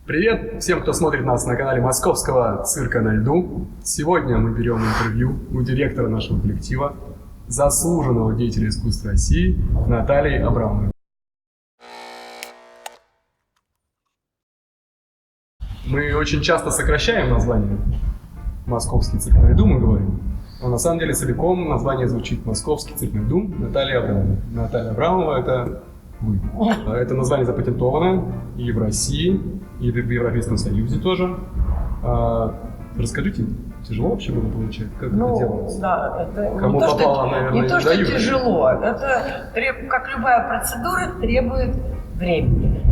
Привет всем, кто смотрит нас на канале Московского цирка на льду. Сегодня мы берем интервью у директора нашего коллектива, заслуженного деятеля искусства России Натальи Абрамовой. Мы очень часто сокращаем название Московский цирк на льду, мы говорим. Но на самом деле целиком название звучит Московский цирк на льду Наталья Абрамова. Наталья Абрамова — это вы. Это название запатентовано и в России, и в Европейском Союзе тоже. Расскажите, тяжело вообще было получать? Как это делалось? Да, это кому попало, наверное, не то, что дают. тяжело. Это, как любая процедура, требует времени.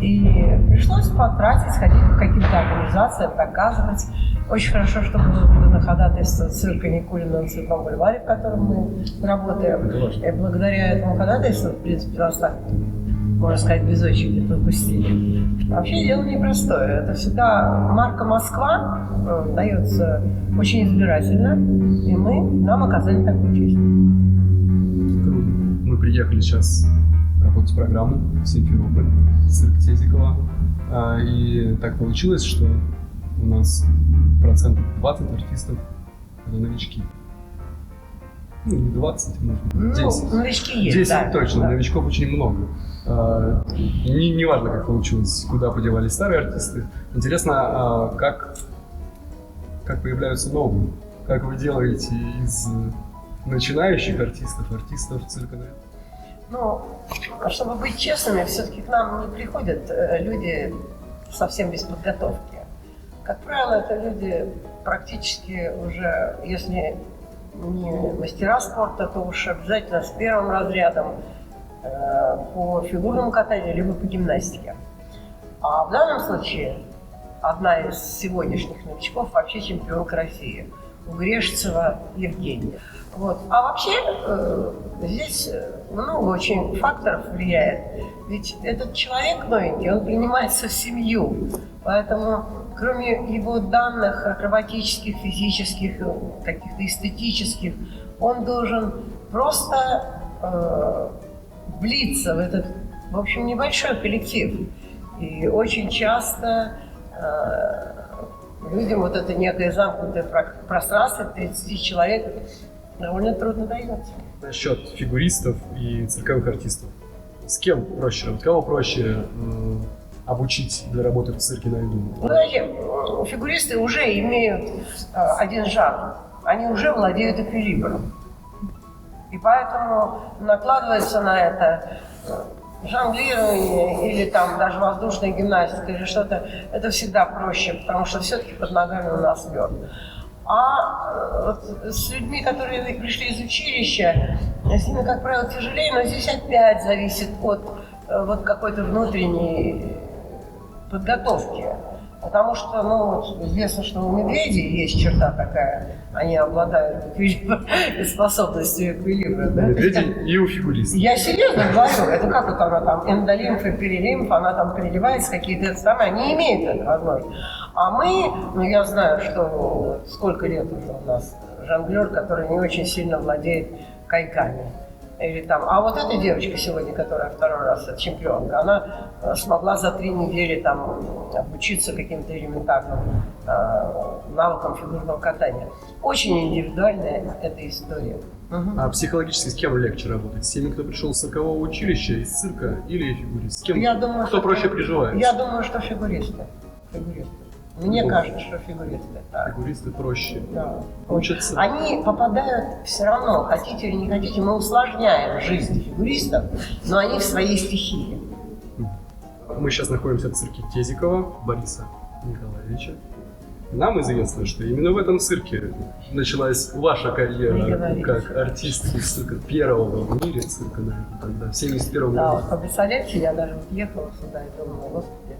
И пришлось потратить, сходить к каким-то организациям, доказывать. Очень хорошо, что было выдано ходатайство цирка Никулина на Цветном бульваре, в котором мы работаем. И благодаря этому ходатайству, в принципе, нас так, можно сказать, без очереди пропустили. Вообще дело непростое. Это всегда марка «Москва» дается очень избирательно, и нам оказали такую честь. Круто. Мы приехали сейчас работать программу в Симферополь, цирк Тезикова. И так получилось, что у нас 20% артистов — это новички. Ну, не 20, может быть, 10. Новички есть, 10 да, точно, да. Новичков очень много. Не важно, как получилось, куда подевались старые артисты. Интересно, как появляются новые? Как вы делаете из начинающих артистов цирка на льду? Ну, чтобы быть честными, все-таки к нам не приходят люди совсем без подготовки. Как правило, это люди практически уже, если не мастера спорта, то уж обязательно с первым разрядом по фигурному катанию, либо по гимнастике. А в данном случае одна из сегодняшних новичков вообще чемпионка России — Грешцева Евгения. Вот. А вообще здесь много очень факторов влияет. Ведь этот человек новенький, он принимается в семью. Поэтому кроме его данных акробатических, физических, каких-то эстетических, он должен просто влиться в этот, в общем, небольшой коллектив. И очень часто людям вот это некое замкнутое пространство 30 человек довольно трудно дается. Насчет фигуристов и цирковых артистов. С кем проще? Кого проще обучить для работы в цирке на льду? Знаете, фигуристы уже имеют один жанр. Они уже владеют эквилибром. И поэтому накладывается на это жонглирование или там даже воздушная гимнастика или что-то, это всегда проще, потому что все-таки под ногами у нас лед. А вот с людьми, которые пришли из училища, с ними, как правило, тяжелее, но здесь опять зависит от вот какой-то внутренней подготовки. Потому что, вот, известно, что у медведей есть черта такая, они обладают способностью эквилибра. Да? Медведи и у фигуристов. Я серьезно говорю, это как вот она там, эндолимфа, перилимфа, она там переливается, какие-то самые, они имеют эту возможность. А мы, я знаю, что сколько лет уже у нас жонглер, который не очень сильно владеет коньками. Или там, а вот эта девочка сегодня, которая второй раз чемпионка, она смогла за 3 недели там обучиться каким-то элементарным навыкам фигурного катания. Очень индивидуальная эта история. А психологически с кем легче работать? С теми, кто пришел с циркового училища, из цирка, или фигурист? С кем? Я думаю, кто проще приживается? Я думаю, что фигуристы. Мне кажется, что фигуристы. Да. Фигуристы проще. Да. Учатся. Они попадают все равно, хотите или не хотите, мы усложняем жизнь фигуристов, но они в своей стихии. Мы сейчас находимся в цирке Тезикова Бориса Николаевича. Нам известно, что именно в этом цирке началась ваша карьера как артист из цирка, первого в мире цирка, наверное, тогда, в 71-м Да, году. вот представляете, я даже ехала сюда и думала, господи.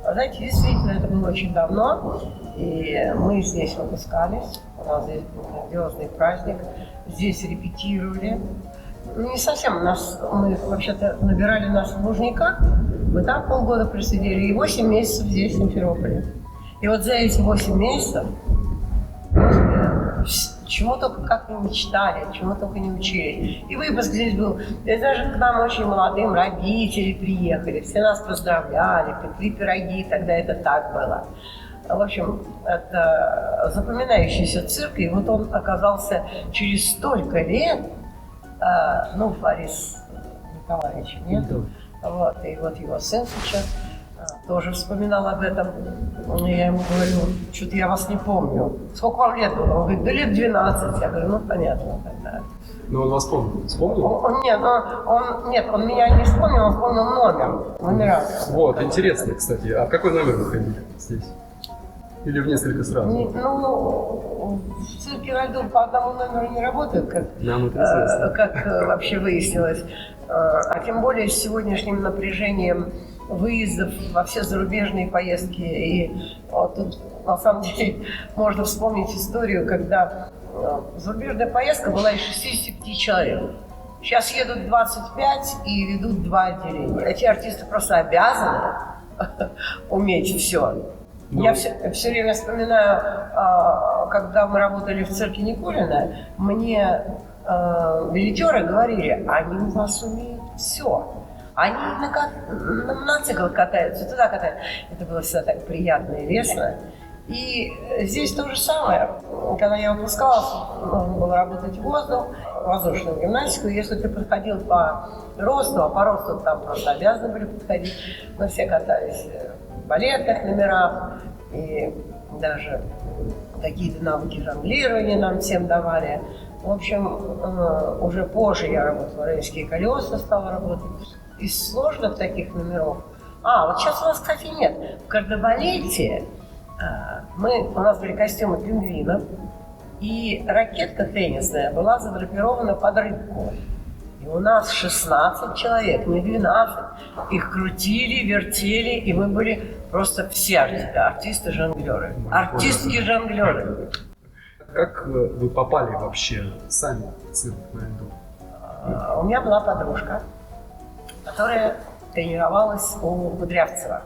Знаете, действительно, это было очень давно, и мы здесь выпускались, у нас здесь был грандиозный праздник, здесь репетировали. Не совсем мы вообще-то набирали нас в Лужниках, мы там полгода просидели, и 8 месяцев здесь, в Симферополе. И вот за эти 8 месяцев чего только как не мечтали, чего только не учили. И выпуск здесь был. И даже к нам очень молодым родители приехали, все нас поздравляли, пекли пироги, тогда это так было. В общем, это запоминающийся цирк, и вот он оказался через столько лет, Борис Николаевич, нет? Вот, и вот его сын сейчас тоже вспоминал об этом. Я ему говорю, что-то я вас не помню. Сколько вам лет было? Он говорит, да лет 12. Я говорю, понятно тогда. Но он вас помнил? Вспомнил? Он меня не вспомнил, он вспомнил номера. Вот, интересно, кстати. А в какой номер вы ходили здесь? Или в несколько сразу? В цирке на льду по одному номеру не работают, как вообще выяснилось. А тем более с сегодняшним напряжением выездов во все зарубежные поездки. И вот тут, на самом деле, можно вспомнить историю, когда зарубежная поездка была из 65 человек. Сейчас едут 25 и ведут 2 отделения. Эти артисты просто обязаны уметь все. Я все время вспоминаю, когда мы работали в цирке Никулина, мне билетеры говорили, они у вас умеют все. Они на циклах катаются, туда катаются. Это было всегда так приятно и весело. И здесь то же самое. Когда я выпускалась, нужно было работать в воздушную гимнастику. Если ты подходил по росту, а по росту там просто обязаны были подходить, мы все катались в балетных номерах. И даже какие-то навыки жонглирования нам всем давали. В общем, уже позже я работала, «Рейнские колеса» стала работать. Из сложных таких номеров. Вот сейчас у нас, кстати, нет. В кардебалете у нас были костюмы пингвинов, и ракетка теннисная была задрапирована под рыбку. И у нас 16 человек, не 12. Их крутили, вертели, и мы были просто все артисты-жонглеры. Артистки-жонглеры. Как вы попали вообще сами в цирк на льду? У меня была подружка, которая тренировалась у Кудрявцева.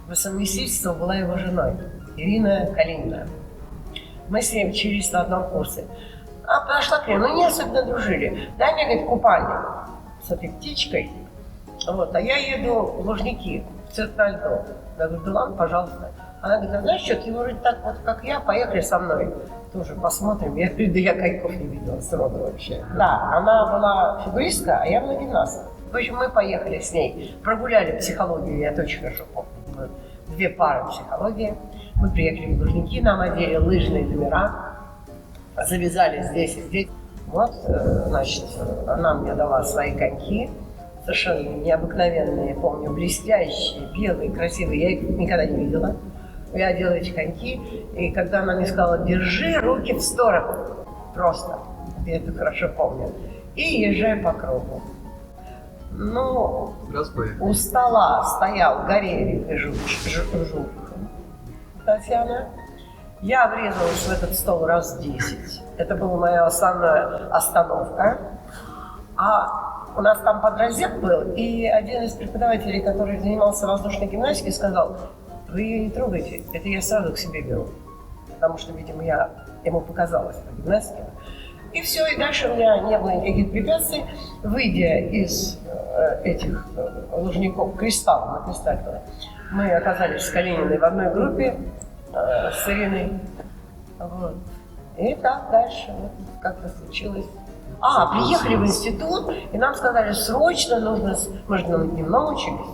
По совместительству была его женой, Ирина Калинина. Мы с ней учились на одном курсе. Подошла к ней, не особенно дружили. Дай мне, говорит, купальник с этой птичкой. Вот, а я еду в Лужники, в цирк на льду. Я говорю, да ладно, пожалуйста. Она говорит, знаешь что, ты вроде так вот, как я, поехали со мной. Тоже посмотрим. Я говорю, да я кайков не видела сроду вообще. Да, она была фигуристка, а я была гимнастка. В общем, мы поехали с ней, прогуляли психологию, я это очень хорошо помню. 2 пары психологии. Мы приехали в Лужники, нам одели лыжные номера, завязали здесь и здесь. Вот, значит, она мне дала свои коньки, совершенно необыкновенные, помню, блестящие, белые, красивые. Я их никогда не видела. Я одела эти коньки, и когда она мне сказала, держи руки в сторону, просто, я это хорошо помню, и езжай по кругу. У стола стоял Горелик и Жук Татьяна. Я врезалась в этот стол раз 10. Это была моя основная остановка. А у нас там подразец был, и один из преподавателей, который занимался воздушной гимнастикой, сказал, вы ее не трогайте, это я сразу к себе беру. Потому что, видимо, ему показалось по гимнастике. И все, и дальше у меня не было никаких препятствий. Выйдя из этих Лужников, Кристалла, на Кристалле, мы оказались с Калининой в одной группе, с Ириной. Вот. И так дальше вот, как-то случилось. Приехали в институт, и нам сказали, срочно нужно, мы же на дневном учились,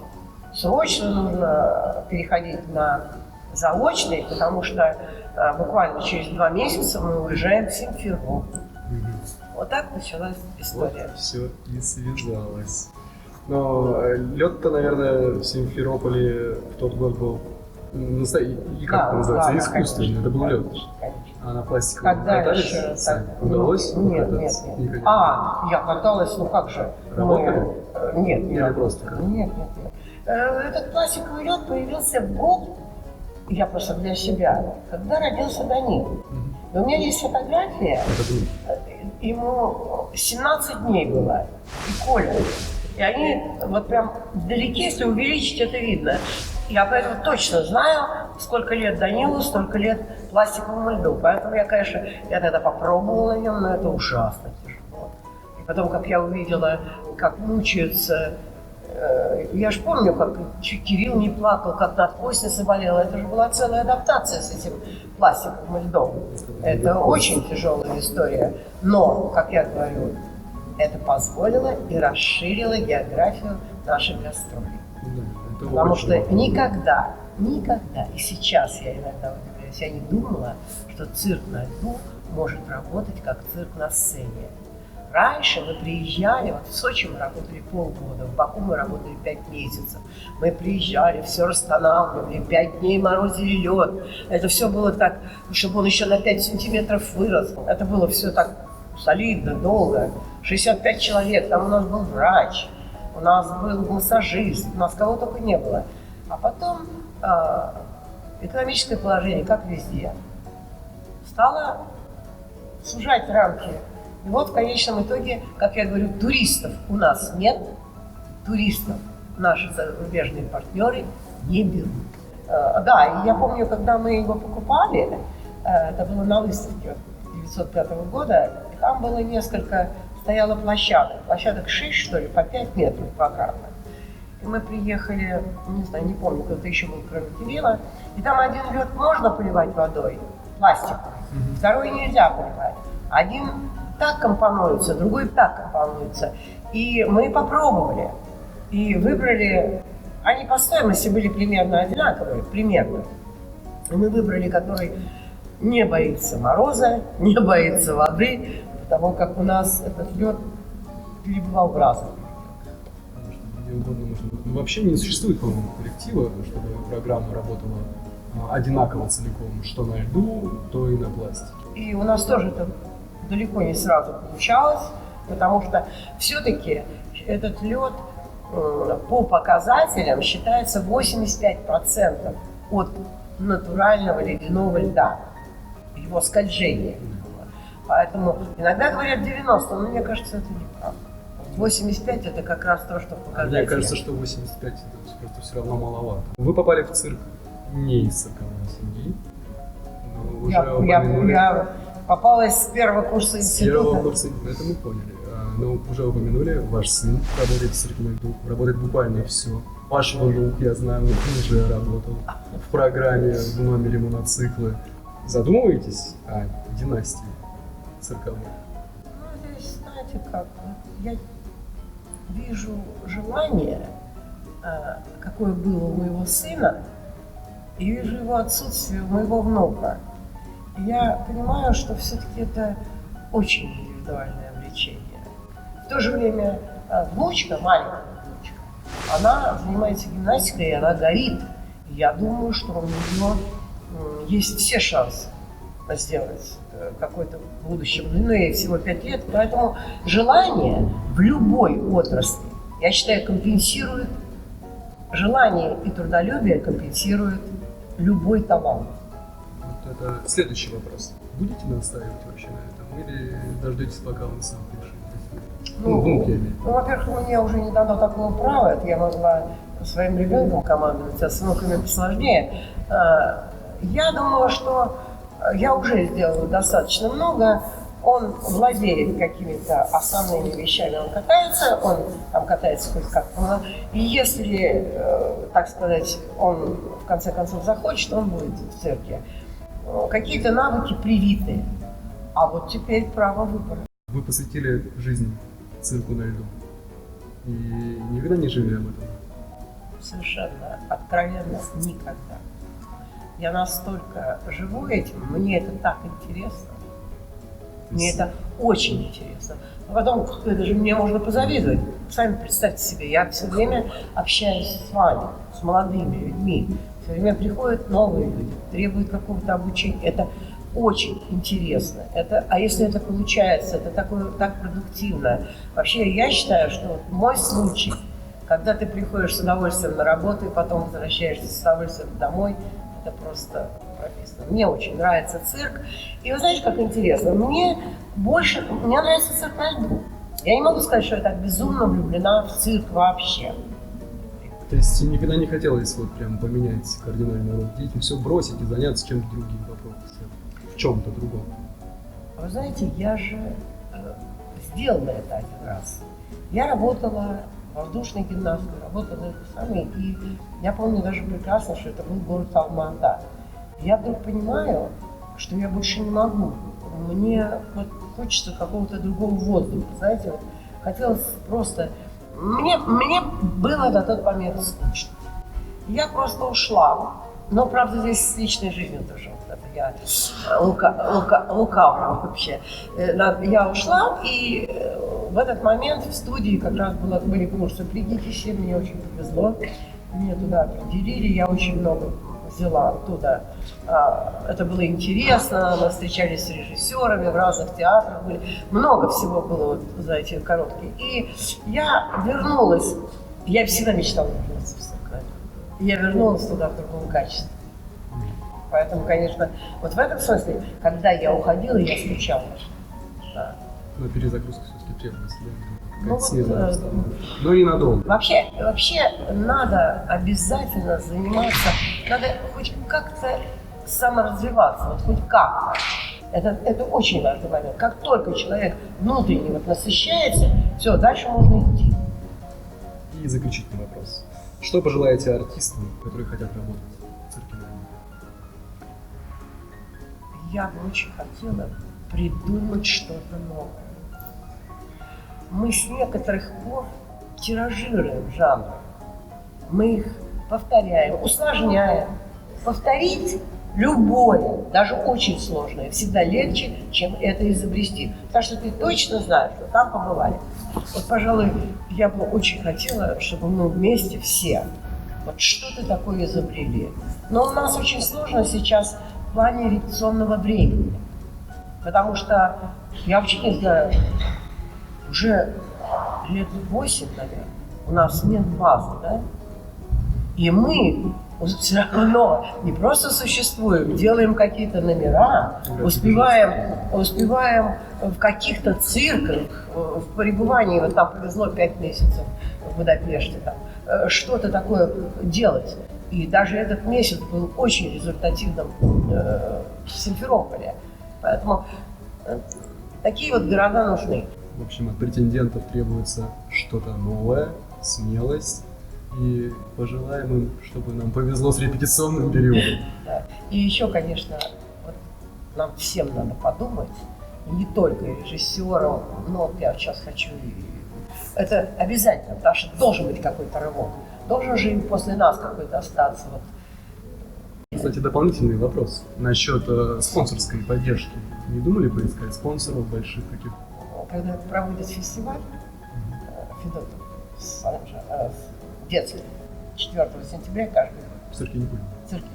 срочно нужно переходить на заочный, потому что буквально через 2 месяца мы уезжаем в Симферополь. Вот так началась история. Вот все и связалось. Но лед-то, наверное, в Симферополе в тот год был, как это называется, искусственный, это был лед. А на пластиковом катались? Удалось? Нет. Я каталась, как же. Работали? Нет. Или просто? Нет. Этот пластиковый лед появился в год, я просто для себя, когда родился Данил. И у меня есть фотография, ему 17 дней было, и Коля. И они вот прям вдалеке, если увеличить, это видно. Я поэтому точно знаю, сколько лет Данилу, столько лет пластиковому льду. Поэтому я, конечно, я тогда попробовала на нем, но это ужасно тяжело. И потом, как я увидела, как мучаются, я же помню, как Кирилл не плакал, как надкосница болела. Это же была целая адаптация с этим пластиковым льдом. Это очень тяжелая история. Но, как я говорю, это позволило и расширило географию наших гастролей. Потому что никогда, и сейчас я иногда удивляюсь, я не думала, что цирк на льду может работать как цирк на сцене. Раньше мы приезжали, вот в Сочи мы работали полгода, в Баку мы работали 5 месяцев. Мы приезжали, все расстанавливали, 5 дней морозили лед. Это все было так, чтобы он еще на 5 сантиметров вырос. Это было все так солидно, долго. 65 человек, там у нас был врач, у нас был массажист, у нас кого только не было. А потом экономическое положение, как везде, стало сужать рамки. И вот в конечном итоге, как я говорю, туристов у нас нет, туристов наши зарубежные партнеры не берут. Да, и я помню, когда мы его покупали, это было на выставке 1905 года, и там было несколько, стояло площадок 6, что ли, по 5 метров квадратных. И мы приехали, не знаю, не помню, кто-то еще был, кроме Кирилла, и там один лед можно поливать водой, пластиковый, второй нельзя поливать. Один так компонуется, другой так компонуется. И мы попробовали, и выбрали, они по стоимости были примерно одинаковые, примерно. И мы выбрали, который не боится мороза, не боится воды, потому как у нас этот лед перебывал в разы. Где угодно можно. Ну, вообще не существует, по-моему, коллектива, чтобы программа работала одинаково целиком, что на льду, то и на пластике. И у нас тоже это далеко не сразу получалось, потому что все-таки этот лед по показателям считается 85% от натурального ледяного льда, его скольжения. Поэтому иногда говорят 90, но мне кажется, это неправда. 85 это как раз то, что показатель. Мне кажется, что 85 это просто все равно маловато. Вы попали в цирк не из цирковой семьи. Я попалась с первого курса института. С первого курса, это мы поняли. Но уже упомянули, ваш сын работает в цирке на льду, работает буквально все. Ваш внук, я знаю, он уже работал в программе, в номере моноциклы. Задумываетесь о династии цирковой? Ну, здесь, знаете как, я вижу желание, какое было у моего сына, и вижу его отсутствие у моего внука. И я понимаю, что все-таки это очень индивидуальное влечение. В то же время внучка, маленькая внучка, она занимается гимнастикой, и она горит. И я думаю, что у нее есть все шансы сделать какой-то в будущем. Ну, ей всего 5 лет, поэтому желание в любой отрасли, я считаю, компенсирует, желание и трудолюбие компенсирует любой талант. Вот это следующий вопрос. Будете настаивать вообще на этом или дождетесь, пока он сам решит? Внук, я имею. Ну, во-первых, мне уже не дано такого права, это я могла своим ребенком командовать, а с внуками посложнее. Я думала, что я уже сделала достаточно много. Он владеет какими-то основными вещами, он катается хоть как-то. И если, так сказать, он в конце концов захочет, он будет в цирке. Какие-то навыки привиты, а вот теперь право выбора. Вы посвятили жизнь цирку на льду и никогда не жили об этом? Совершенно откровенно никогда. Я настолько живу этим, мне это так интересно. Мне это очень интересно. А потом, это же мне можно позавидовать. Сами представьте себе, я все время общаюсь с вами, с молодыми людьми. Все время приходят новые люди, требуют какого-то обучения. Это очень интересно. А если это получается, это так продуктивно. Вообще, я считаю, что вот мой случай, когда ты приходишь с удовольствием на работу и потом возвращаешься с удовольствием домой, это просто прописано. Мне очень нравится цирк. И вы знаете, как интересно, мне нравится цирк на льду. Я не могу сказать, что я так безумно влюблена в цирк вообще. То есть никогда не хотелось вот прям поменять кардинально род деятельности, все бросить и заняться чем-то другим, попробовать в чем-то другом? Вы знаете, я же сделала это один раз. Я работала воздушной гимнасткой, работала это самое, и я помню даже прекрасно, что это был город Алма-Ата. Я вдруг понимаю, что я больше не могу. Мне вот хочется какого-то другого воздуха, знаете, вот хотелось просто... Мне было на тот момент скучно. Я просто ушла. Но, правда, здесь с личной жизнью тоже. Вот это я лукавлю вообще. Я ушла, и в этот момент в студии как раз были курсы «Пригитище», мне очень повезло. Меня туда определили, я очень много взяла оттуда. Это было интересно, мы встречались с режиссерами в разных театрах, были. Много всего было вот за эти короткие. И я вернулась, я всегда мечтала вернуться в цирк. Я вернулась туда в другом качестве. Поэтому, конечно, вот в этом смысле, когда я уходила, я скучала. Да. Но перезагрузка все-таки требуется, да? Ну, вот, но ненадолго. Вообще надо обязательно заниматься, надо хоть как-то саморазвиваться, вот хоть как-то. Это очень важный момент. Как только человек внутренне вот насыщается, все, дальше можно идти. И заключительный вопрос. Что пожелаете артистам, которые хотят работать в цирке? Я бы очень хотела придумать что-то новое. Мы с некоторых пор тиражируем жанры. Мы их повторяем, усложняем. Повторить любое, даже очень сложное, всегда легче, чем это изобрести. Потому что ты точно знаешь, что там побывали. Вот, пожалуй, я бы очень хотела, чтобы мы вместе все вот что-то такое изобрели. Но у нас очень сложно сейчас в плане репетиционного времени. Потому что, я вообще не знаю, уже лет 8, наверное, у нас нет базы, да? И мы все равно не просто существуем, делаем какие-то номера, успеваем в каких-то цирках, в пребывании, вот там повезло 5 месяцев в Будапеште, там, что-то такое делать. И даже этот месяц был очень результативным в Симферополе. Поэтому такие вот города нужны. В общем, от претендентов требуется что-то новое, смелость. И пожелаем им, чтобы нам повезло с репетиционным периодом. Да. И еще, конечно, вот нам всем надо подумать, не только режиссерам, но я сейчас хочу... Это обязательно, потому что должен быть какой-то рывок. Должен же и после нас какой-то остаться. Вот. Кстати, дополнительный вопрос насчет спонсорской поддержки. Не думали поискать спонсоров больших каких-то? Когда проводят фестиваль Федотов детский, 4 сентября каждый год. В цирке не понял. В цирке.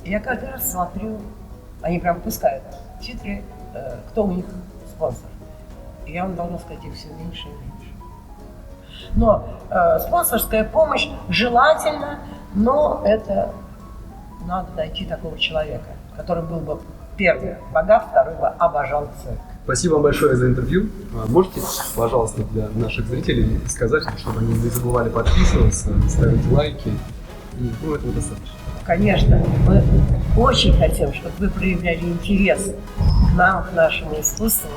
И я каждый раз смотрю, они прям пускают титры, кто у них спонсор. И я вам должна сказать, их все меньше и меньше. Но спонсорская помощь желательно, но это надо найти такого человека, который был бы первый богат, второй бы обожал цирк. Спасибо вам большое за интервью. Можете, пожалуйста, для наших зрителей сказать, чтобы они не забывали подписываться, ставить лайки. И, этого достаточно. Конечно. Мы очень хотим, чтобы вы проявляли интерес к нам, к нашему искусству.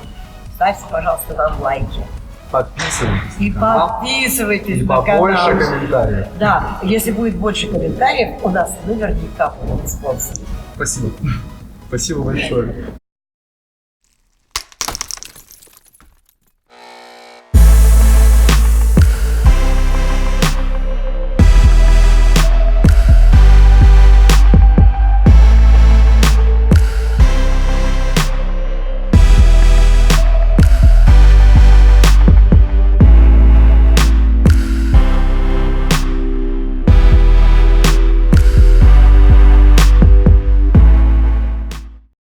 Ставьте, пожалуйста, нам лайки. Подписывайтесь. И на канал. подписывайтесь И на канал. побольше комментариев. Да, если будет больше комментариев, у нас наверняка будут спонсоры. Спасибо. Спасибо большое.